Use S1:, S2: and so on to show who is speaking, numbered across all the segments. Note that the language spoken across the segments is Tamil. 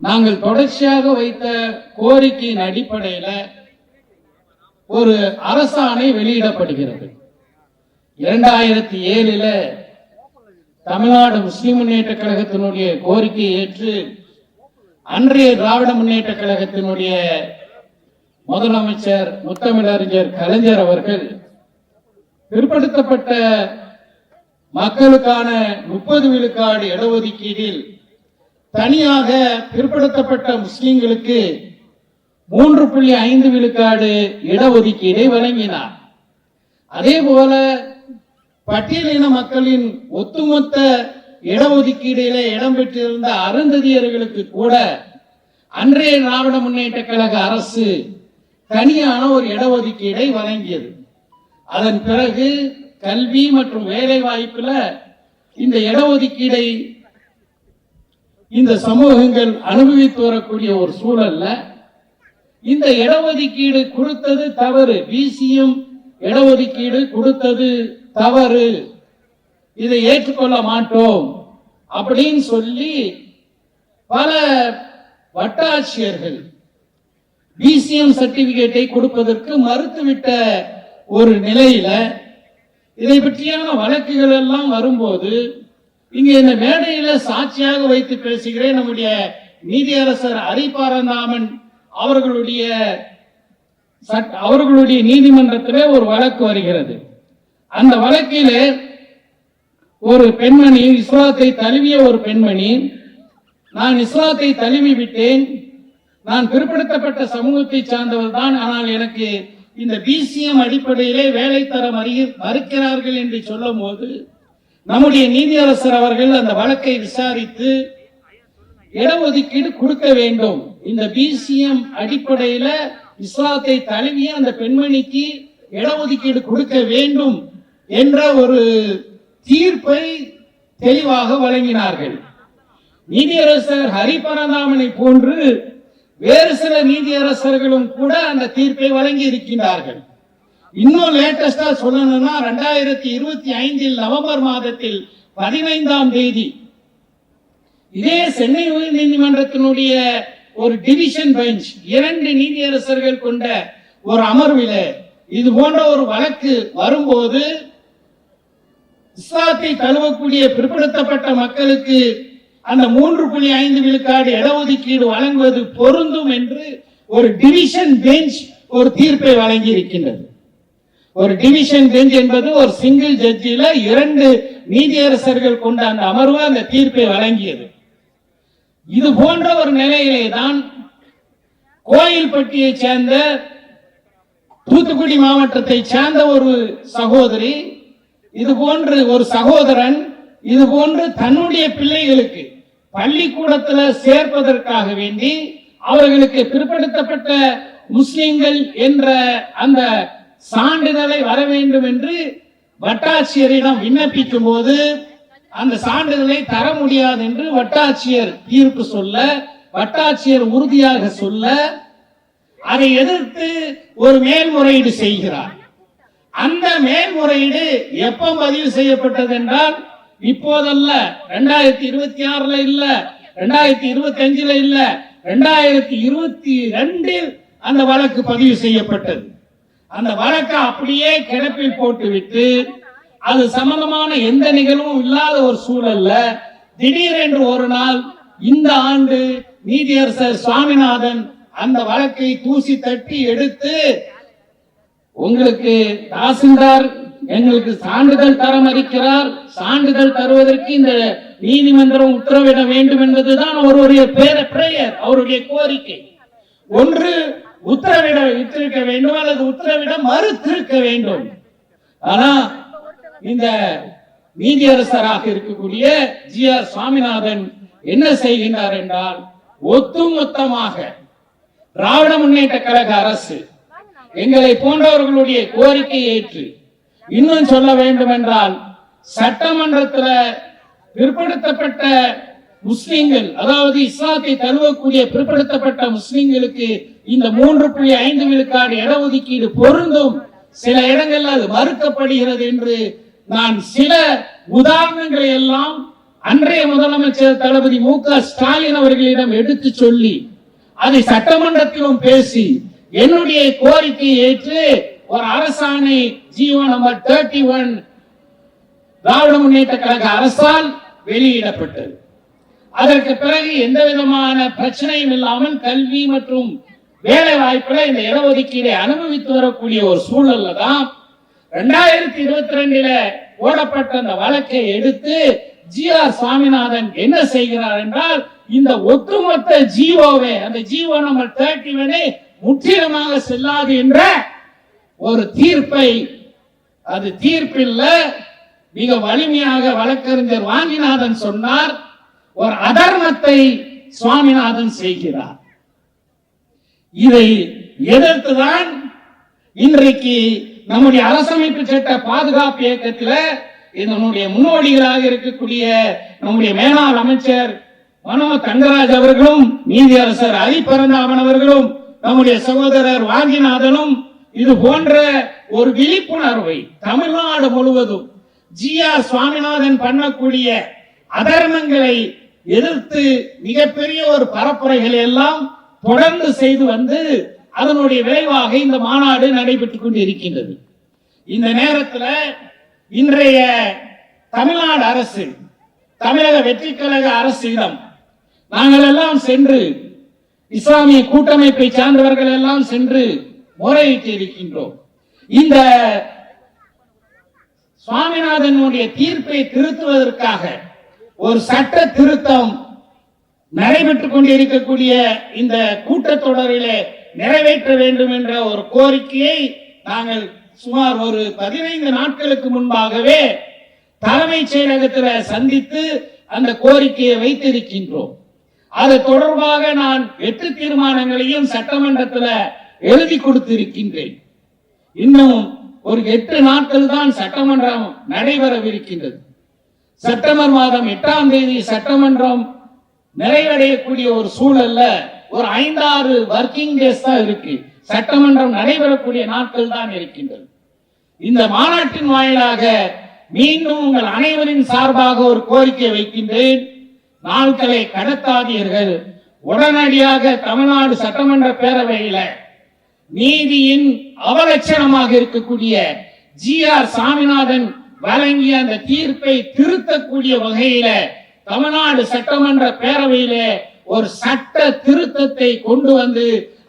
S1: நாங்கள் தொடர்ச்சியாக வைத்த கோரிக்கையின் அடிப்படையில் ஒரு அரசாணை வெளியிடப்படுகிறது. 2007 தமிழ்நாடு முஸ்லிம் முன்னேற்ற கழகத்தினுடைய கோரிக்கையை ஏற்று அன்றைய திராவிட முன்னேற்ற கழகத்தினுடைய முதலமைச்சர் முத்தமிழறிஞர் கலைஞர் அவர்கள் பிற்படுத்தப்பட்ட மக்களுக்கான 30 விழுக்காடு இடஒதுக்கீட்டில் தனியாக பிற்படுத்தப்பட்ட முஸ்லிம்களுக்கு 3.5 விழுக்காடு இடஒதுக்கீடை வழங்கினார். அதே போல பட்டியலின மக்களின் ஒட்டுமொத்த இடஒதுக்கீடிலே இடம்பெற்றிருந்த அருந்ததியர்களுக்கு கூட அன்றைய திராவிட முன்னேற்ற கழக அரசு தனியான ஒரு இடஒதுக்கீடை வழங்கியது. அதன் பிறகு கல்வி மற்றும் வேலை வாய்ப்புல இந்த இடஒதுக்கீடை இந்த சமூகங்கள் அனுபவித்து வரக்கூடிய ஒரு சூழல்ல இந்த இடஒதுக்கீடு கொடுத்தது தவறு, பிசிஎம் இடஒதுக்கீடு கொடுத்தது தவறு, இதை ஏற்றுக்கொள்ள மாட்டோம் அப்படின்னு சொல்லி பல வட்டாட்சியர்கள் பிசிஎம் சர்டிபிகேட்டை கொடுப்பதற்கு மறுத்துவிட்ட ஒரு நிலையில இதை பற்றியான வழக்குகள் எல்லாம் வரும்போது இங்க இந்த மேடையில சாட்சியாக வைத்து பேசுகிறேன் நம்முடைய நீதியரசர் ஹரிபரந்தாமன் அவர்களுடைய நீதிமன்றத்திலே ஒரு வழக்கு வருகிறது. அந்த வழக்கிலே ஒரு பெண்மணி, இஸ்லாத்தை தழுவிய ஒரு பெண்மணி, நான் இஸ்லாத்தை தழுவி விட்டேன், நான் பிற்படுத்தப்பட்ட சமூகத்தை சார்ந்தவர் தான், ஆனால் எனக்கு இந்த பிசிஎம் அடிப்படையிலே வேலை தர மறுக்கிறார்கள் என்று சொல்லும் போது நம்முடைய நீதியரசர் அவர்கள் அந்த வழக்கை விசாரித்து இடஒதுக்கீடு கொடுக்க வேண்டும், இந்த பிசிஎம் அடிப்படையில இஸ்லாத்தை தழுவிய அந்த பெண்மணிக்கு இடஒதுக்கீடு கொடுக்க வேண்டும் என்ற ஒரு தீர்ப்பை தெளிவாக வழங்கினார்கள். நீதியரசர் ஹரிபரந்தாமனை போன்று வேறு சில நீதியரசர்களும் கூட அந்த தீர்ப்பை வழங்கி இருக்கின்றார்கள். இன்னும் லேட்டஸ்டா சொல்லணும்னா 2025 நவம்பர் மாதத்தில் 15ஆம் தேதி இதே சென்னை உயர் நீதிமன்றத்தினுடைய ஒரு டிவிஷன் பெஞ்ச் 2 நீதியரசர்கள் கொண்ட ஒரு அமர்வில் இது போன்ற ஒரு வழக்கு வரும்போது இஸ்லாத்தை தழுவக்கூடிய பிற்படுத்தப்பட்ட மக்களுக்கு அந்த 3.5 விழுக்காடு இடஒதுக்கீடு வழங்குவது பொருந்தும் என்று ஒரு டிவிஷன் பெஞ்ச் ஒரு தீர்ப்பை வழங்கி இருக்கின்றது. ஒரு டிவிஷன் பெஞ்ச் என்பது ஒரு சிங்கிள் ஜட்ஜில 2 நீதியரசர்கள் கொண்ட அந்த அமர்வு அந்த தீர்ப்பை வழங்கியது. இது போன்ற ஒரு நிலையிலே தான் கோயில்பட்டியை சேர்ந்த தூத்துக்குடி மாவட்டத்தை சேர்ந்த ஒரு சகோதரி, இது போன்று ஒரு சகோதரன், இது போன்று தன்னுடைய பிள்ளைகளுக்கு பள்ளிக்கூடத்தில் சேர்ப்பதற்காக வேண்டி அவர்களுக்கு பிற்படுத்தப்பட்ட முஸ்லிம்கள் என்ற அந்த சான்றிதழை வர வேண்டும் என்று வட்டாட்சியரிடம் விண்ணப்பிக்கும் போது அந்த சான்றிதழை தர முடியாது என்று வட்டாட்சியர் தீர்ப்பு சொல்ல, வட்டாட்சியர் உறுதியாக சொல்ல, அதை எதிர்த்து ஒரு மேல்முறையீடு செய்கிறார். அந்த மேல்முறையீடு எப்ப பதிவு செய்யப்பட்டது என்றால் இப்போதல்ல, 2026 இல்ல, 2025 இல்ல, 2022 அந்த வழக்கு பதிவு செய்யப்பட்டது. அந்த வழக்கை அப்படியே கிடப்பில் போட்டுவிட்டு அது சம்பந்தமான எந்த நிகழ்வும் இல்லாத ஒரு சூழல்ல திடீரென்று ஒரு நாள் இந்த ஆண்டு நீதியரசர் சுவாமிநாதன் அந்த வழக்கை தூசி தட்டி எடுத்து, உங்களுக்கு தாசில்தார் எங்களுக்கு சான்றிதழ் தர மறுக்கிறார், சான்றிதழ் தருவதற்கு இந்த நீதிமன்றம் உத்தரவிட வேண்டும் என்பதுதான் அவருடைய பிரேயர், அவருடைய கோரிக்கை. ஒன்று உத்தரவிட வேண்டும் அல்லது உத்தரவிட மறுத்திருக்க வேண்டும். ஆனா இந்த நீதியரசராக இருக்கக்கூடிய ஜி.ஆர். சுவாமிநாதன் என்ன செய்கின்றார் என்றால், ஒட்டுமொத்தமாக திராவிட முன்னேற்ற கழக அரசு எங்களை போன்றவர்களுடைய கோரிக்கையை ஏற்று, இன்னும் சொல்ல வேண்டும் என்றால் சட்டமன்றத்தில் பிற்படுத்தப்பட்ட முஸ்லிம்கள், அதாவது இஸ்லாத்தை தழுவக்கூடிய பிற்படுத்தப்பட்ட முஸ்லிம்களுக்கு இந்த 3.5 விழுக்காடு இடஒதுக்கீடு பொருந்தும், சில இடங்களில் அது மறுக்கப்படுகிறது என்று நான் சில உதாரணங்களை எல்லாம் அன்றைய முதலமைச்சர் தளபதி மு.க. ஸ்டாலின் அவர்களிடம் எடுத்து சொல்லி அதை சட்டமன்றத்திலும் பேசி என்னுடைய கோரிக்கையை ஏற்று ஒரு அரசாணை ஜியோ நம்பர் 31 திராவிட முன்னேற்ற கழக அரசால் வெளியிடப்பட்டது. அதற்கு பிறகு எந்த விதமான பிரச்சனையும் இல்லாமல் கல்வி மற்றும் வேலை வாய்ப்புல இந்த இடஒதுக்கீடை அனுபவித்து வரக்கூடிய ஒரு சூழல்ல தான் 2022 போடப்பட்ட அந்த வழக்கை எடுத்து ஜி.ஆர். சுவாமிநாதன் என்ன செய்கிறார் என்றால் இந்த ஒட்டுமொத்த ஜியோவை அந்த ஜியோ நம்பர் 31 முற்றிலுமாக செல்லாது என்ற ஒரு தீர்ப்பை, அது தீர்ப்பில் மிக வலிமையாக வழக்கறிஞர் வாஞ்சிநாதன் சொன்னார். ஒரு அதர்மத்தை சுவாமிநாதன் செய்கிறார். இதை எதிர்த்துதான் இன்றைக்கு நம்முடைய அரசமைப்பு சட்ட பாதுகாப்பு இயக்கத்தில் இதனுடைய முன்னோடிகளாக இருக்கக்கூடிய நம்முடைய மேலாள் அமைச்சர் மனோ தங்கராஜ் அவர்களும் நீதியரசர் அரிபரந்தாமன் அவர்களும் நம்முடைய சகோதரர் வாஞ்சிநாதனும் இது போன்ற ஒரு விழிப்புணர்வை தமிழ்நாடு முழுவதும் ஜி.ஆர். சுவாமிநாதன் பண்ணக்கூடிய அதர்மங்களை எதிர்த்து மிகப்பெரிய ஒரு பரப்புரைகளை எல்லாம் தொடர்ந்து செய்து வந்து அதனுடைய விளைவாக இந்த மாநாடு நடைபெற்றுக் கொண்டு இருக்கின்றது. இந்த நேரத்தில் இன்றைய தமிழ்நாடு அரசு, தமிழக வெற்றி கழக அரசிடம் நாங்கள் எல்லாம் சென்று, இஸ்லாமிய கூட்டமைப்பை சார்ந்தவர்கள் எல்லாம் சென்று முறையிட்டு இருக்கின்றோம். இந்த சுவாமிநாதனுடைய தீர்ப்பை திருத்துவதற்காக ஒரு சட்ட திருத்தம் நடைபெற்றுக் கொண்டிருக்கக்கூடிய இந்த கூட்டத்தொடரிலே நிறைவேற்ற வேண்டும் என்ற ஒரு கோரிக்கையை நாங்கள் சுமார் ஒரு 15 நாட்களுக்கு முன்பாகவே தலைமைச் செயலகத்தில் சந்தித்து அந்த கோரிக்கையை வைத்திருக்கின்றோம். அது தொடர்பாக நான் 8 தீர்மானங்களையும் சட்டமன்றத்தில் எழுதி கொடுத்திருக்கின்றேன். இன்னும் ஒரு 8 நாட்கள் தான் சட்டமன்றம் நடைபெறவிருக்கின்றது. செப்டம்பர் மாதம் 8ஆம் தேதி சட்டமன்றம் நிறைவடையக்கூடிய ஒரு சூழல்ல ஒரு 5-6 வர்க்கிங் டேஸ் தான் இருக்கு. சட்டமன்றம் நடைபெறக்கூடிய நாட்கள் தான் இருக்கின்றது. இந்த மாநாட்டின் வாயிலாக மீண்டும் உங்கள் அனைவரின் சார்பாக ஒரு கோரிக்கை வைக்கின்றேன். நாட்களை கடத்தாதீர்கள். உடனடியாக தமிழ்நாடு சட்டமன்ற பேரவையில நீதியின் அவலட்சணமாக இருக்கக்கூடிய ஜி.ஆர். சாமிநாதன் வழங்கிய அந்த தீர்ப்பை திருத்தக்கூடிய வகையில தமிழ்நாடு சட்டமன்ற பேரவையில ஒரு சட்ட திருத்தத்தை கொண்டு வந்து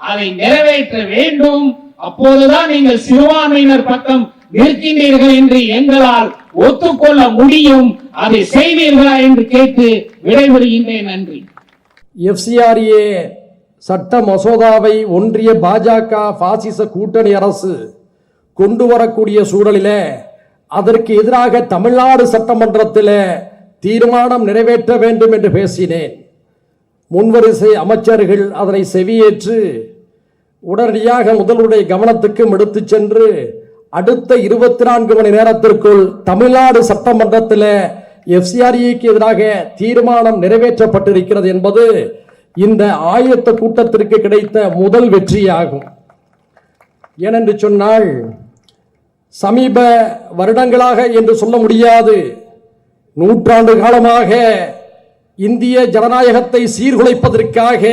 S1: அதை நிறைவேற்ற வேண்டும். அப்போதுதான் நீங்கள் சிறுபான்மையினர் பக்கம் நிற்கின்றீர்கள் என்று எங்களால் ஒத்துக்கொள்ள முடியும். அதை செய்வீர்களா என்று கேட்டு விடைபெறுகின்றேன். நன்றி.
S2: FCRA சட்ட மசோதாவை ஒன்றிய பாஜக பாசிச கூட்டணி அரசு கொண்டு வரக்கூடிய சூழலில் அதற்கு எதிராக தமிழ்நாடு சட்டமன்றத்தில் தீர்மானம் நிறைவேற்ற வேண்டும் என்று பேசினேன். முன்வரிசை அமைச்சர்கள் அதனை செவியேற்று உடனடியாக முதல்வருடைய கவனத்துக்கும் எடுத்து சென்று அடுத்த 24 மணி நேரத்திற்குள் தமிழ்நாடு சட்டமன்றத்தில் FCRAக்கு எதிராக தீர்மானம் நிறைவேற்றப்பட்டிருக்கிறது என்பது இந்த ஆயத்த கூட்டத்திற்கு கிடைத்த முதல் வெற்றியாகும். ஏனென்று சொன்னால் சமீப வருடங்களாக என்று சொல்ல முடியாது, நூற்றாண்டு காலமாக இந்திய ஜனநாயகத்தை சீர்குலைப்பதற்காக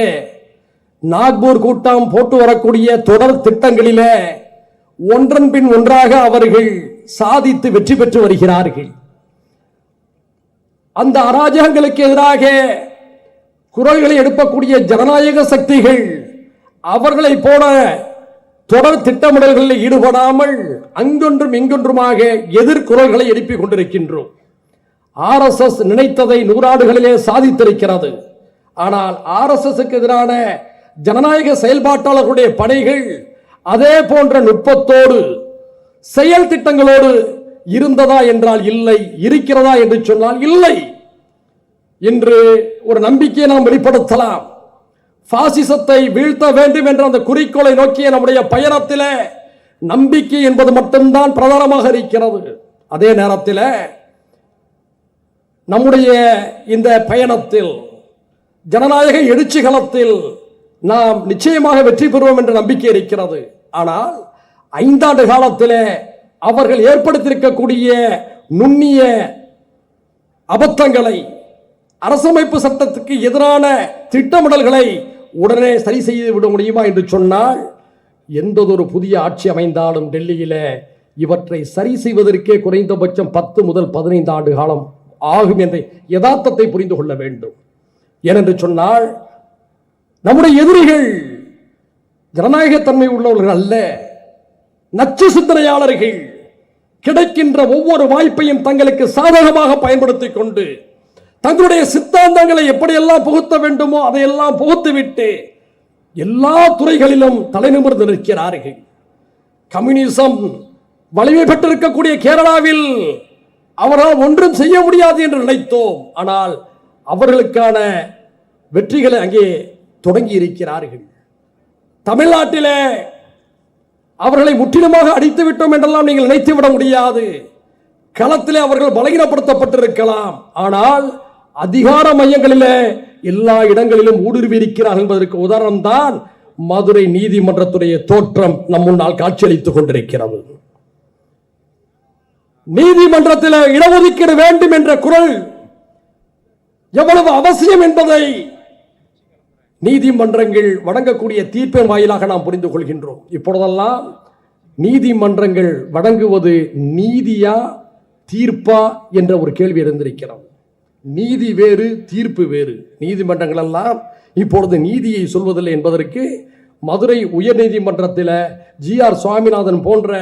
S2: நாக்பூர் கூட்டம் போட்டு வரக்கூடிய தொடர் திட்டங்களிலே ஒன்றன் பின் ஒன்றாக அவர்கள் சாதித்து வெற்றி பெற்று வருகிறார்கள். அந்த அராஜகங்களுக்கு எதிராக குரல்களை எழுப்பக்கூடிய ஜனநாயக சக்திகள் அவர்களை போல தொடர் திட்டமிடல்களில் ஈடுபடாமல் அங்கொன்றும் இங்கொன்றுமாக எதிர்குரல்களை எழுப்பிக் கொண்டிருக்கின்றோம். RSS நினைத்ததை 100 ஆண்டுகளிலே சாதித்திருக்கிறது. ஆனால் RSSக்கு எதிரான ஜனநாயக செயல்பாட்டாளர்களுடைய பணிகள் அதே போன்ற நுட்பத்தோடு செயல் திட்டங்களோடு இருந்ததா என்றால் இல்லை, இருக்கிறதா என்று சொன்னால் இல்லை. இன்று ஒரு நம்பிக்கையை நாம் வெளிப்படுத்தலாம். பாசிசத்தை வீழ்த்த வேண்டும் என்ற அந்த குறிக்கோளை நோக்கிய நம்முடைய பயணத்தில் நம்பிக்கை என்பது மட்டும்தான் பிரதானமாக இருக்கிறது. அதே நேரத்தில் நம்முடைய இந்த பயணத்தில் ஜனநாயக எழுச்சி களத்தில் நாம் நிச்சயமாக வெற்றி பெறுவோம் என்ற நம்பிக்கை இருக்கிறது. ஆனால் 5 ஆண்டு காலத்தில் அவர்கள் ஏற்படுத்தியிருக்கக்கூடிய நுண்ணிய அபத்தங்களை அரசமைப்பு சட்டத்துக்கு எதிரான திட்டமிடல்களை உடனே சரி செய்து விட முடியுமா என்று சொன்னால், எந்ததொரு புதிய ஆட்சி அமைந்தாலும் டெல்லியில இவற்றை சரி செய்வதற்கே குறைந்தபட்சம் 10 முதல் 15 ஆண்டு காலம் ஆகும் என்ற யதார்த்தத்தை புரிந்து கொள்ள வேண்டும். ஏனென்று சொன்னால், நம்முடைய எதிரிகள் ஜனநாயகத்தன்மை உள்ளவர்கள் அல்ல, நச்சு சிந்தனையாளர்கள். கிடைக்கின்ற ஒவ்வொரு வாய்ப்பையும் தங்களுக்கு சாதகமாக பயன்படுத்திக் கொண்டு தங்களுடைய சித்தாந்தங்களை எப்படியெல்லாம் புகுத்த வேண்டுமோ அதையெல்லாம் புகுத்துவிட்டு எல்லா துறைகளிலும் தலைநிமிர்ந்து நிற்கிறார்கள். கம்யூனிசம் வலிமை பெற்றிருக்கக்கூடிய கேரளாவில் அவரால் ஒன்றும் செய்ய முடியாது என்று நினைத்தோம். ஆனால் அவர்களுக்கான வெற்றிகளை அங்கே தொடங்கி இருக்கிறார்கள். தமிழ்நாட்டிலே அவர்களை முற்றிலுமாக அடித்து விட்டோம் என்றெல்லாம் நீங்கள் நினைத்து விட முடியாது. களத்திலே அவர்கள் பலகீனப்படுத்தப்பட்டிருக்கலாம், ஆனால் அதிகார மையங்களிலே எல்லா இடங்களிலும் ஊடுருவி இருக்கிறார்கள் என்பதற்கு உதாரணம் தான் மதுரை நீதிமன்றத்துடைய தோற்றம் நம் முன்னால் காட்சியளித்துக் கொண்டிருக்கிறது. நீதிமன்றத்தில் இடஒதுக்கீடு வேண்டும் என்ற குரல் எவ்வளவு அவசியம் என்பதை நீதிமன்றங்கள் வழங்கக்கூடிய தீர்ப்பின் வாயிலாக நாம் புரிந்து கொள்கின்றோம். இப்பொழுதெல்லாம் நீதிமன்றங்கள் வழங்குவது நீதியா தீர்ப்பா என்ற ஒரு கேள்வி எழுந்திருக்கிறது. நீதி வேறு, தீர்ப்பு வேறு. நீதிமன்றங்கள் எல்லாம் இப்பொழுது நீதியை சொல்வதில்லை என்பதற்கு மதுரை உயர் நீதிமன்றத்தில் GR சுவாமிநாதன் போன்ற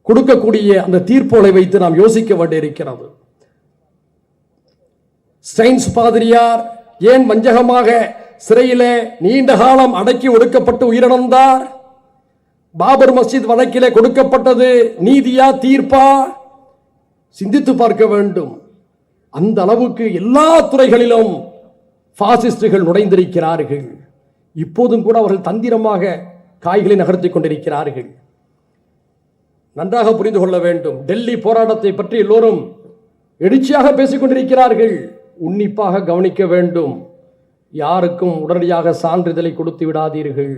S2: கொடுக்கக்கூடிய அந்த தீர்ப்புகளை வைத்து நாம் யோசிக்க வேண்டியிருக்கிறது. ஸ்டைன்ஸ் பாதிரியார் ஏன் வஞ்சகமாக சிறையிலே நீண்ட காலம் அடக்கி ஒடுக்கப்பட்டு உயிரிழந்தார்? பாபர் மஸ்ஜித் வழக்கிலே கொடுக்கப்பட்டது நீதியா தீர்ப்பா? சிந்தித்து பார்க்க வேண்டும். அந்த அளவுக்கு எல்லா துறைகளிலும் பாசிஸ்டுகள் நுழைந்திருக்கிறார்கள். இப்போதும் கூட அவர்கள் தந்திரமாக காய்களை நகர்த்திக் கொண்டிருக்கிறார்கள். நன்றாக புரிந்து கொள்ள வேண்டும். டெல்லி போராட்டத்தை பற்றி எல்லோரும் எழுச்சியாக பேசிக் கொண்டிருக்கிறார்கள். உன்னிப்பாக கவனிக்க வேண்டும். யாருக்கும் உடனடியாக சான்றிதழை கொடுத்து விடாதீர்கள்.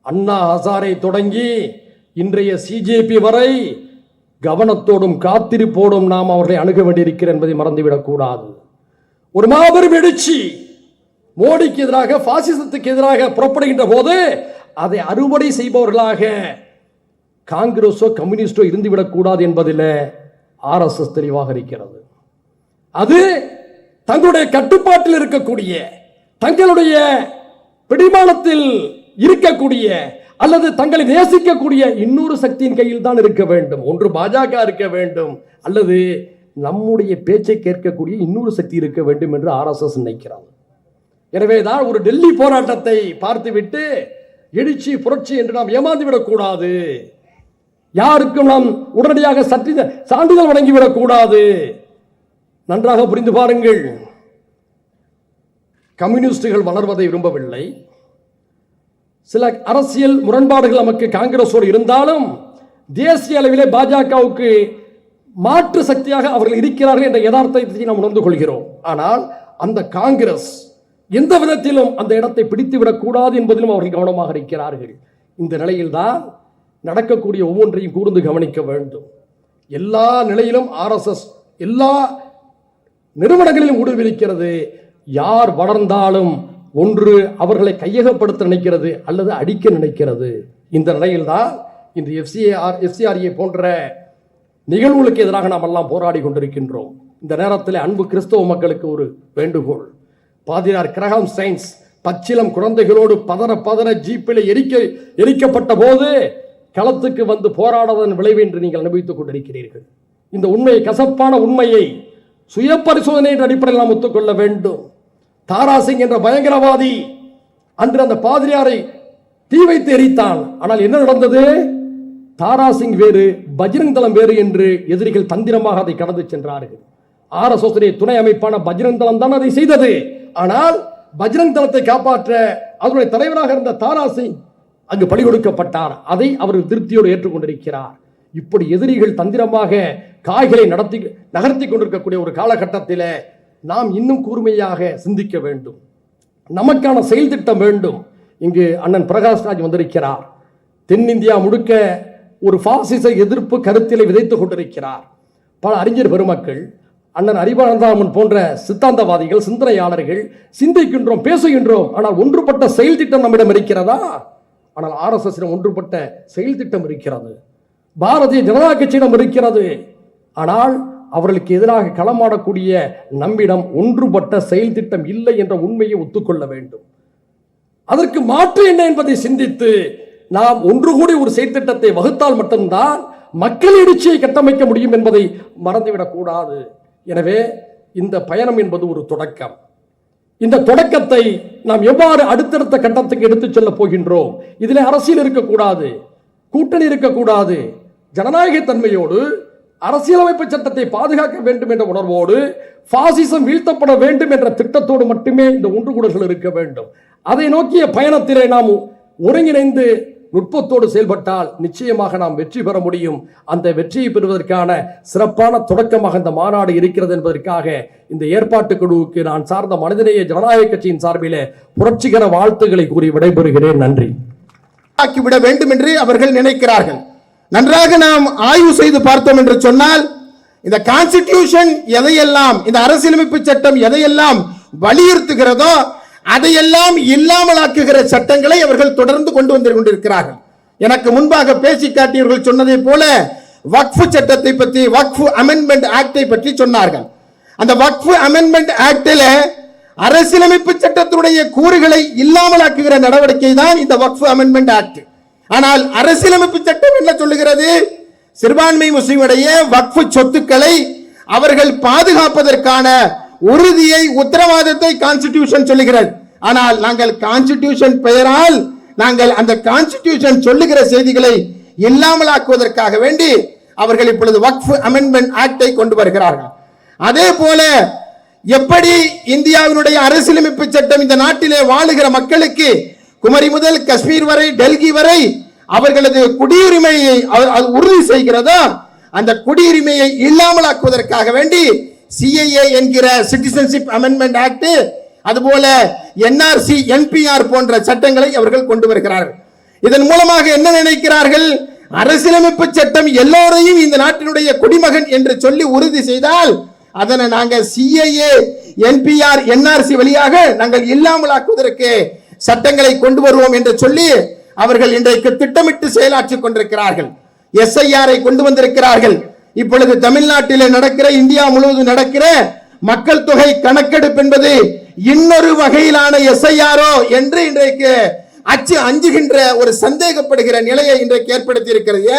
S2: அண்ணா ஹசாரை தொடங்கி இன்றைய சிஜேபி வரை கவனத்தோடும் காத்திருப்போடும் நாம் அவர்களை அணுக வேண்டியிருக்கிறோம் என்பதை மறந்துவிடக் கூடாது. ஒரு மாபெரும் எழுச்சி மோடிக்கு எதிராக, பாசிசத்துக்கு எதிராக புறப்படுகின்ற போது அதை அறுவடை செய்பவர்களாக காங்கிரஸோ கம்யூனிஸ்டோ இருந்துவிடக் கூடாது என்பதில் RSS தெளிவாக இருக்கிறது. அது தங்களுடைய கட்டுப்பாட்டில் இருக்கக்கூடிய, தங்களுடைய பிடிமானத்தில் இருக்கக்கூடிய அல்லது தங்களை நேசிக்கக்கூடிய இன்னொரு சக்தியின் கையில் தான் இருக்க வேண்டும். ஒன்று பாஜக இருக்க வேண்டும், அல்லது நம்முடைய பேச்சை கேட்கக்கூடிய இன்னொரு சக்தி இருக்க வேண்டும் என்று RSS நினைக்கிறார். எனவேதான் ஒரு டெல்லி போராட்டத்தை பார்த்துவிட்டு எழுச்சி புரட்சி என்று நாம் ஏமாந்து விடக்கூடாது. யாருக்கும் நாம் உடனடியாக சான்றிதழ் வழங்கிவிடக் கூடாது. நன்றாக புரிந்து பாருங்கள். கம்யூனிஸ்டுகள் வளர்வதை விரும்பவில்லை. சில அரசியல் முரண்பாடுகள் நமக்கு காங்கிரஸோடு இருந்தாலும் தேசிய அளவிலே பாஜகவுக்கு மாற்று சக்தியாக அவர்கள் இருக்கிறார்கள் என்ற யதார்த்தத்தை நாம் உணர்ந்து கொள்கிறோம். ஆனால் அந்த காங்கிரஸ் எந்த விதத்திலும் அந்த இடத்தை பிடித்துவிடக் கூடாது என்பதிலும் அவர்கள் கவனமாக இருக்கிறார்கள். இந்த நிலையில்தான் நடக்கக்கூடிய ஒவ்வொன்றையும் கூர்ந்து கவனிக்க வேண்டும். எல்லா நிலையிலும் RSS எல்லா நிறுவனங்களிலும் ஊடுருவிருக்கிறது. யார் வளர்ந்தாலும் ஒன்று அவர்களை கையகப்படுத்த நினைக்கிறது அல்லது அடிக்க நினைக்கிறது. இந்த நிலையில்தான் இந்த FCRA போன்ற நிகழ்வுகளுக்கு எதிராக நாம் எல்லாம் போராடி கொண்டிருக்கின்றோம். இந்த நேரத்தில் அன்பு கிறிஸ்தவ மக்களுக்கு ஒரு வேண்டுகோள். பாதிரியார் கிரஹாம் ஸ்டைன்ஸ் பச்சிலம் குழந்தைகளோடு பதற ஜீப்பில் எரிக்கப்பட்ட போது களத்துக்கு வந்து போராடுவதன் விளைவு என்று நீங்கள் அனுபவித்துக் கொண்டிருக்கிறீர்கள். இந்த உண்மையை, கசப்பான உண்மையை சுய பரிசோதனை என்ற அடிப்படையில் நாம் ஒத்துக்கொள்ள வேண்டும். தாராசிங் என்ற பயங்கரவாதி அன்று அந்த பாதிரியாரை தீ வைத்து எரித்தான். ஆனால் என்ன நடந்தது? தாராசிங் வேறு, பஜ்ரங் தளம் வேறு என்று எதிரிகள் தந்திரமாக அதை கடந்து சென்றார்கள். RSS துணை அமைப்பான பஜ்ரங் தளம் தான் அதை செய்தது. ஆனால் பஜ்ரங் தளத்தை காப்பாற்ற அதனுடைய தலைவராக இருந்த தாராசிங் அங்கு பலி கொடுக்கப்பட்டார். அதை அவர்கள் திருப்தியோடு ஏற்றுக்கொண்டிருக்கிறார். இப்படி எதிரிகள் தந்திரமாக காய்களை நகர்த்தி கொண்டிருக்கக்கூடிய ஒரு காலகட்டத்தில் நாம் இன்னும் கூர்மையாக சிந்திக்க வேண்டும். நமக்கான செயல் திட்டம் வேண்டும். இங்கு அண்ணன் பிரகாஷ்ராஜ் வந்திருக்கிறார். தென்னிந்தியா முழுக்க ஒரு பாசிச எதிர்ப்பு கருத்திலை விதைத்துக் கொண்டிருக்கிறார். பல அறிஞர் பெருமக்கள் அண்ணன் அறிவானந்தாமன் போன்ற சித்தாந்தவாதிகள், சிந்தனையாளர்கள் சிந்திக்கின்றோம், பேசுகின்றோம். ஆனால் ஒன்றுபட்ட செயல் திட்டம் நம்மிடம் இருக்கிறதா? ஆனால் RSS ஒன்றுபட்ட செயல் திட்டம் இருக்கிறது, பாரதிய ஜனதா கட்சியிடம் இருக்கிறது. ஆனால் அவர்களுக்கு எதிராக களமாடக்கூடிய நம்மிடம் ஒன்றுபட்ட செயல் திட்டம் இல்லை என்ற உண்மையை ஒத்துக்கொள்ள வேண்டும். அதற்கு மாற்று என்ன என்பதை சிந்தித்து நாம் ஒன்று கூடி ஒரு செயல் திட்டத்தை வகுத்தால் மட்டும்தான் மக்கள் எழுச்சியை கட்டமைக்க முடியும் என்பதை மறந்துவிடக் கூடாது. எனவே இந்த பயணம் என்பது ஒரு தொடக்கம். இந்த தொடக்கத்தை நாம் எவ்வாறு அடுத்தடுத்த கட்டத்துக்கு எடுத்துச் செல்ல போகின்றோம்? இதில் அரசியல் இருக்கக்கூடாது, கூட்டணி இருக்கக்கூடாது. ஜனநாயக தன்மையோடு அரசியலமைப்பு சட்டத்தை பாதுகாக்க வேண்டும் என்ற உணர்வோடு, பாசிசம் வீழ்த்தப்பட வேண்டும் என்ற திட்டத்தோடு மட்டுமே இந்த ஒன்றுகூடல்கள் இருக்க வேண்டும். அதை நோக்கிய பயணத்திலே நாம் ஒருங்கிணைந்து நுட்பத்தோடு செயல்பட்டால் நிச்சயமாக நாம் வெற்றி பெற முடியும். அந்த வெற்றியை பெறுவதற்கான சிறப்பான தொடக்கமாக இந்த மாநாடு இருக்கிறது என்பதற்காக இந்த ஏற்பாட்டு குழுவுக்கு நான் சார்ந்த மனிதநேய ஜனநாயக கட்சியின் சார்பிலே புரட்சிகர வாழ்த்துக்களை கூறி விடைபெறுகிறேன். நன்றி.
S3: ஆக்கிவிட வேண்டும் என்று அவர்கள் நினைக்கிறார்கள். நன்றாக நாம் ஆய்வு செய்து பார்த்தோம் என்று சொன்னால், இந்த கான்ஸ்டிடியூஷன் எதையெல்லாம், இந்த அரசியலமைப்பு சட்டம் எதையெல்லாம் வலியுறுத்துகிறதோ அதையெல்லாம் இல்லாமலாக்குகிற சட்டங்களை அவர்கள் தொடர்ந்து கொண்டு வந்து கொண்டிருக்கிறார்கள். எனக்கு முன்பாக பேசி காட்டியவர்கள் சொன்னதை போல வக்ஃபு சட்டத்தை பற்றி, வக்ஃபு அமெண்ட்மெண்ட் ஆக்டை பற்றி சொன்னார்கள். அந்த வக்ஃபு அமெண்ட்மெண்ட் ஆக்டில் அரசியலமைப்பு சட்டத்தினுடைய கூறுகளை இல்லாமலாக்குகிற நடவடிக்கை தான் இந்த வக்ஃபு அமெண்ட்மெண்ட் ஆக்ட். ஆனால் அரசியலமைப்பு சட்டம் என்ன சொல்லுகிறது? சிறுபான்மை முஸ்லிமுடைய வக்ஃபு சொத்துக்களை அவர்கள் பாதுகாப்பதற்கான உறுதியை, உத்தரவாதத்தை கான்ஸ்டிடியூஷன் சொல்லுகிறது. ஆனால் நாங்கள் கான்ஸ்டிடியூஷன் பெயரால் நாங்கள் அந்த கான்ஸ்டிடியூஷன் சொல்லுகிற செய்திகளை இல்லாமலாக்குவதற்காக வேண்டி அவர்கள் இப்பொழுது வக்ஃபு அமெண்ட்மெண்ட் ஆக்டை கொண்டு வருகிறார்கள். அதே போல எப்படி இந்தியாவினுடைய அரசியலமைப்பு சட்டம் இந்த நாட்டிலே வாழுகிற மக்களுக்கு குமரி முதல் காஷ்மீர் வரை, டெல்லி வரை அவர்களது குடியுரிமையை உறுதி செய்கிறதோ, அந்த குடியுரிமையை இல்லாமலாக்குவதற்காக வேண்டி CAA என்கிற சிட்டிசன்ஷிப் அமெண்ட்மெண்ட் ஆக்ட், அதுபோல NRC, NPR போன்ற சட்டங்களை அவர்கள் கொண்டு வருகிறார்கள். இதன் மூலமாக என்ன நினைக்கிறார்கள்? அரசியலமைப்பு சட்டம் எல்லோரையும் இந்த நாட்டினுடைய குடிமகன் என்று சொல்லி உறுதி செய்தால் அதனை நாங்கள் CAA, NPR, NRC வழியாக நாங்கள் இல்லாமலாக்குவதற்கு சட்டங்களை கொண்டு வருவோம் என்று சொல்லி அவர்கள் இன்றைக்கு திட்டமிட்டு செயலாற்றிக் கொண்டிருக்கிறார்கள். SIR கொண்டு வந்திருக்கிறார்கள். இப்பொழுது தமிழ்நாட்டிலே நடக்கிற, இந்தியா முழுவதும் நடக்கிற மக்கள் தொகை கணக்கெடுப்பு என்பது இன்னொரு வகையிலான SIR என்று இன்றைக்கு அஞ்சுகின்ற ஒரு சந்தேகப்படுகிற நிலையை இன்றைக்கு ஏற்படுத்தி இருக்கிறது.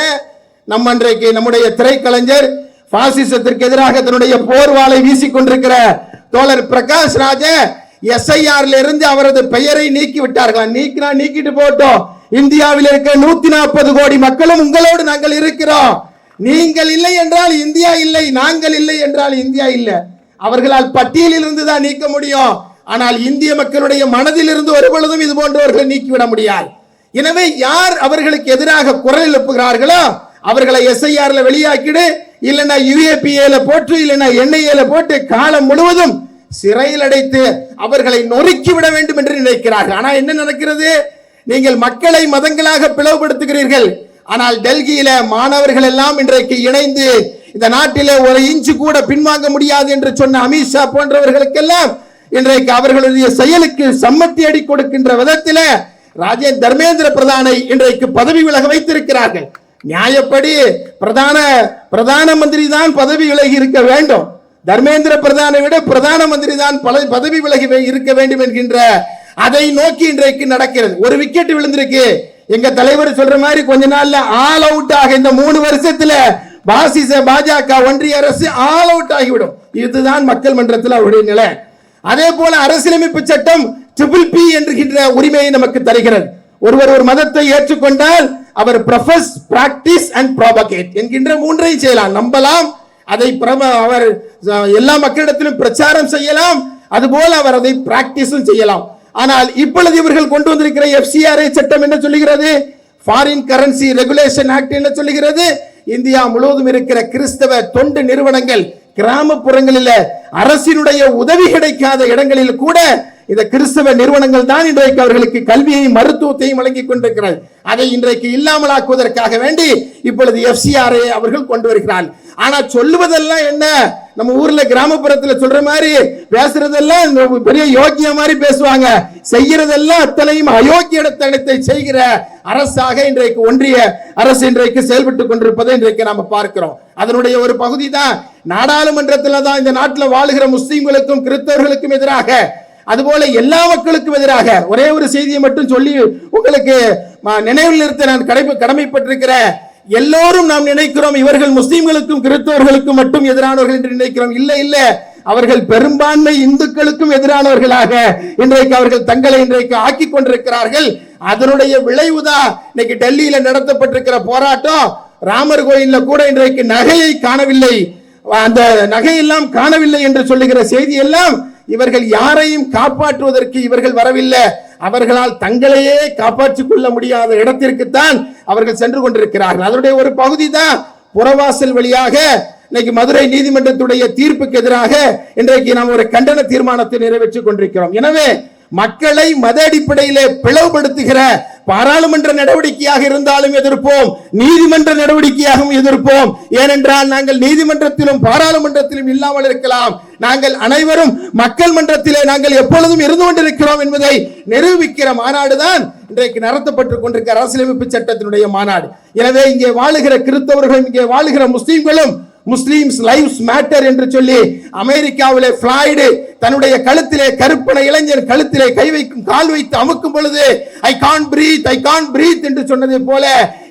S3: இன்றைக்கு நம்முடைய திரைக்கலைஞர் பாசிசத்திற்கு எதிராக தன்னுடைய போர்வாளை வீசிக்கொண்டிருக்கிற தோழர் பிரகாஷ் ராஜ SIR இருந்து அவரது பெயரை நீக்கி விட்டார்கள். நீக்கிட்டு போட்டோம். இந்தியாவில் இருக்க 140 கோடி மக்களும் உங்களோடு நாங்கள் இருக்கிறோம். நீங்கள் இல்லை என்றால் இந்தியா இல்லை, நாங்கள் இல்லை என்றால் இந்தியா இல்லை. அவர்களால் பட்டியலில் இருந்து தான் நீக்க முடியும். ஆனால் இந்திய மக்களுடைய மனதில் இருந்து ஒருபொழுதும் இது போன்றவர்களை நீக்கிவிட முடியாது. எனவே யார் அவர்களுக்கு எதிராக குரல் எழுப்புகிறார்களோ அவர்களை SIR வெளியாக்கிடு, இல்லைன்னா UAPA போட்டு, இல்லைன்னா NIA போட்டு காலம் முழுவதும் சிறையில் அடைத்து அவர்களை நொறுக்கிவிட வேண்டும் என்று நினைக்கிறார்கள். ஆனால் என்ன நடக்கிறது? நீங்கள் மக்களை மதங்களாக பிளவுபடுத்துகிறீர்கள். ஆனால் டெல்லியில மாணவர்கள் எல்லாம் இன்றைக்கு இணைந்து இந்த நாட்டிலே ஒரு இன்ச்சு கூட பின்வாங்க முடியாது என்று சொன்ன அமித்ஷா போன்றவர்களுக்கெல்லாம் இன்றைக்கு அவர்களுடைய செயலுக்கு சம்மத்தி அடி கொடுக்கின்ற விதத்தில் தர்மேந்திர பிரதானை இன்றைக்கு பதவி விலக வைத்திருக்கிறார்கள். நியாயப்படி பிரதான மந்திரி தான் பதவி விலகி இருக்க வேண்டும். தர்மேந்திர பிரதானை விட பிரதான மந்திரி தான் பதவி விலகி இருக்க வேண்டும் என்கின்ற அதை நோக்கி இன்றைக்கு நடக்கிறது. ஒரு விக்கெட் விழுந்திருக்கு. எங்க தலைவர் சொல்ற மாதிரி கொஞ்ச நாள்ல ஆல் அவுட் ஆக இந்த 3 வருஷத்துல பாஜக ஒன்றிய அரசு ஆல் அவுட் ஆகிவிடும். இதுதான் மக்கள் மன்றத்தில் அவருடைய நிலை. அதே போல அரசியலமைப்பு சட்டம் PPP என்கின்ற உரிமையை நமக்கு தருகிறது. ஒருவர் ஒரு மதத்தை ஏற்றுக்கொண்டால் அவர் ப்ரொஃபஸ், பிராக்டிஸ் அண்ட் ப்ராபகேட் என்கின்ற 3ஐயும் செய்யலாம். நம்பலாம், அதை அவர் எல்லா மக்களிடத்திலும் பிரச்சாரம் செய்யலாம், அதுபோல அவர் அதை பிராக்டிஸும் செய்யலாம். ஆனால் இப்பொழுது இவர்கள் கொண்டு வந்திருக்கிற FCRA சட்டம் என்ன சொல்லுகிறது? ஃபாரின் கரன்சி ரெகுலேஷன் ஆக்ட் என்ன சொல்லுகிறது? இந்தியா முழுவதும் இருக்கிற கிறிஸ்தவ தொண்டு நிறுவனங்கள் கிராமப்புறங்களில் அரசினுடைய உதவி கிடைக்காத இடங்களில் கூட இந்த கிறிஸ்தவ நிறுவனங்கள் தான் இன்றைக்கு அவர்களுக்கு கல்வியையும் மருத்துவத்தையும் வழங்கிக் கொண்டிருக்கிறார்கள். அதை இன்றைக்கு இல்லாமலாக்குவதற்காக வேண்டி இப்பொழுது FCRA அவர்கள் கொண்டு வருகிறார்கள். ஆனா சொல்லுவதெல்லாம் என்ன, நம்ம ஊர்ல கிராமப்புறத்துல சொல்ற மாதிரி பேசுறதெல்லாம் பெரிய யோக்கிய மாதிரி பேசுவாங்க, செய்யறதெல்லாம் அத்தனையும் அயோக்கியத்தனத்தை செய்கிற அரசாக இன்றைக்கு ஒன்றிய அரசு இன்றைக்கு செயல்பட்டுக் கொண்டிருப்பதை இன்றைக்கு நாம பார்க்கிறோம். அதனுடைய ஒரு பகுதி தான் நாடாளுமன்றத்தில் தான் இந்த நாட்டில் வாழுகிற முஸ்லிம்களுக்கும் கிறிஸ்தவர்களுக்கும் எதிராக, அதுபோல எல்லா மக்களுக்கும் எதிராக ஒரே ஒரு செய்தியை மட்டும் சொல்லி உங்களுக்கு நினைவில் நிறுத்த நான் கடமைப்பட்டிருக்கிறேன். எல்லோரும் நாம் நினைக்கிறோம் இவர்கள் முஸ்லிம்களுக்கும் கிறிஸ்தவர்களுக்கும் மட்டும் எதிரானவர்கள் என்று நினைக்கிறோம். இல்ல, அவர்கள் பெரும்பான்மை இந்துக்களுக்கும் எதிரானவர்களாக இன்றைக்கு அவர்கள் தங்களை இன்றைக்கு ஆக்கி கொண்டிருக்கிறார்கள். அதனுடைய விளைவுதான் இன்னைக்கு டெல்லியில நடத்தப்பட்டிருக்கிற போராட்டம். ராமர் கோயில்ல கூட இன்றைக்கு நகையை காணவில்லை, அந்த நகையெல்லாம் காணவில்லை என்று சொல்லுகிற செய்தி எல்லாம் இவர்கள் யாரையும் காப்பாற்றுவதற்கு இவர்கள் வரவில்லை, அவர்களால் தங்களையே காப்பாற்றிக் கொள்ள முடியாத இடத்திற்கு தான் அவர்கள் சென்று கொண்டிருக்கிறார்கள். அதனுடைய ஒரு பகுதி தான் புறவாசல் வழியாக இன்னைக்கு மதுரை நீதிமன்றத்துடைய தீர்ப்புக்கு எதிராக இன்றைக்கு நாம் ஒரு கண்டன தீர்மானத்தை நிறைவேற்றிக் கொண்டிருக்கிறோம். எனவே மக்களை மத அடிப்படையிலே பிளவுபடுத்துகிற பாராளுமன்ற நடவடிக்கையாக இருந்தாலும் எதிர்ப்போம், நீதிமன்ற நடவடிக்கையாகவும் எதிர்ப்போம். ஏனென்றால் நாங்கள் நீதிமன்றத்திலும் பாராளுமன்றத்திலும் இல்லாமல் இருக்கலாம், நாங்கள் அனைவரும் மக்கள் மன்றத்திலே நாங்கள் எப்பொழுதும் இருந்து கொண்டிருக்கிறோம் என்பதை நிரூபிக்கிற மாநாடு தான் இன்றைக்கு நடத்தப்பட்டுக் கொண்டிருக்கிற அரசியலமைப்பு சட்டத்தினுடைய மாநாடு. எனவே இங்கே வாழுகிற கிறிஸ்தவர்களும் இங்கே வாழுகிற முஸ்லிம்களும் முஸ்லிம்ஸ் லைவ்ஸ் மேட்டர் என்று சொல்லி அமெரிக்காவிலே ஃபிளாய்டு தன்னுடைய கழுத்திலே கருப்பனை இளைஞர் கழுத்திலே கை வைக்கும் கால் வைத்து அமுக்கும் பொழுது ஐ கான்ட் பிரீத் என்று சொன்னதை போல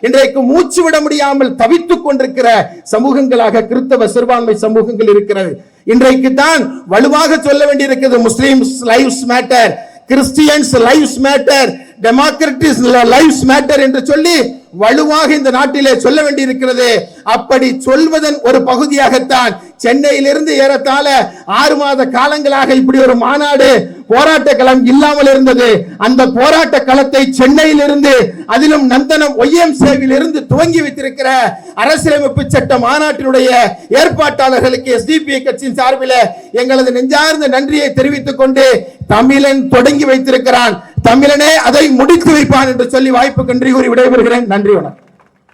S3: இன்றைக்கு மூச்சு விட முடியாமல் தவித்துக் கொண்டிருக்கிற சமூகங்களாக கிறிஸ்தவ சிறுபான்மை சமூகங்கள் இருக்கிறது. இன்றைக்கு தான் வலுவாக சொல்ல வேண்டியிருக்கிறது Muslims lives matter, Christians lives matter, Democrats lives matter என்று சொல்லி வலுவாக இந்த நாட்டிலே சொல்ல வேண்டியிருக்கிறது. அப்படி சொல்வதன் ஒரு பகுதியாகத்தான் சென்னையிலிருந்து ஏறத்தாழ 6 மாத காலங்களாக இப்படி ஒரு மாநாடு போராட்ட களம் இல்லாமல் இருந்தது. அந்த போராட்ட களத்தை சென்னையிலிருந்து அதிலும் நந்தனம் ஒய்எம்சியில் இருந்து துவங்கி வைத்திருக்கிற அரசியலமைப்பு சட்ட மாநாட்டினுடைய ஏற்பாட்டாளர்களுக்கு எஸ்டிபி கட்சியின் சார்பில் எங்களது நெஞ்சார்ந்த நன்றியை தெரிவித்துக் கொண்டு, தமிழன் தொடங்கி வைத்திருக்கிறான், தமிழனே அதை முடித்து வைப்பான் என்று சொல்லி வாய்ப்பு நன்றி கூறி விடைபெறுகிறேன். நன்றி, வணக்கம்.